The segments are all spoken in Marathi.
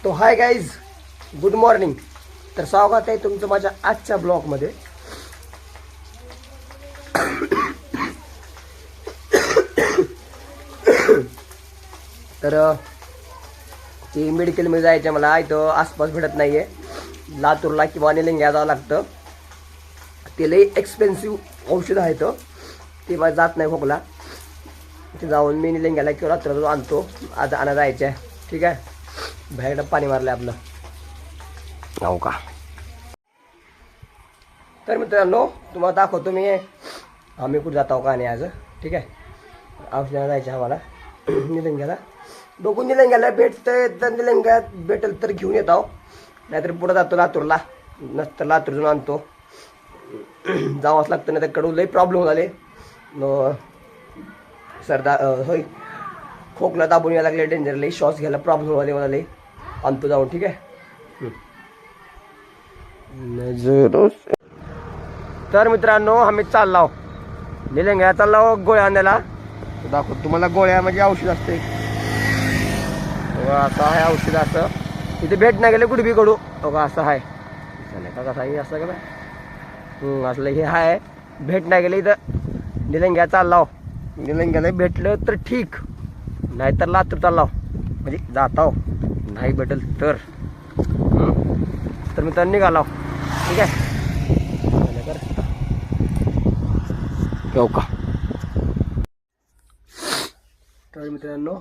तो हाय गाईज, गुड मॉर्निंग. तर स्वागत आहे तुमचं माझ्या आजच्या ब्लॉगमध्ये. तर ते मेडिकलमध्ये जायचं मला, इथं आसपास भेटत नाही आहे. लातूरला किंवा निलंग्याला जावं लागतं. ते लई एक्सपेन्सिव्ह औषध आहे, ते मला जात नाही खोकला. ते जाऊन मी निलंग्याला किंवा लातूरला आणतो. आज आणा जायचं आहे. ठीक आहे, बाहेर पाणी मारलं आपलं. हो का. तर मित्रांनो, तुम्हाला दाखवतो मी आम्ही कुठे जातो का नाही आज. ठीक आहे, औषधाला जायचं आम्हाला निलंग्याला. बघून निलंग्याला भेटतंय तर निलंग्यात भेटेल तर घेऊन येतो, नाहीतर पुढं जातो लातूरला. नसतं लातूरजून आणतो. जावंच लागतं, नाही तर कडू लई प्रॉब्लेम झाले. सरदा होय, खोकला दाबून यायला लागले, डेंजरली श्वास घ्यायला प्रॉब्लेम झाले मला लई. आणतो जाऊन. ठीक आहे. तर मित्रांनो, आम्ही चाललो निलंग्या, चाललो गोळ्या आणायला. दाखवतो तुम्हाला. गोळ्या म्हणजे औषध असते, असं आहे औषध. असं तिथे भेट नाही गेले कुठे बी कडू. बघा असं आहे का, कसं आहे असं का असलं हे आहे. भेट नाही गेले इथं निलंग्या चाललो. निलंग्याला भेटलं तर ठीक, नाहीतर लातूर चाललो म्हणजे जातो. नाही भेटेल तर मी तर निघालो. ठीक आहे. हो का. तर मित्रांनो,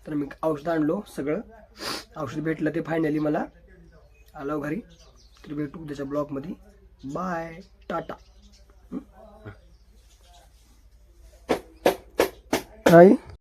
तर मी औषध आणलो. सगळं औषध भेटलं ते फायनली मला. आलो घरी. तर भेटू त्याच्या ब्लॉगमध्ये. बाय, टाटा. काय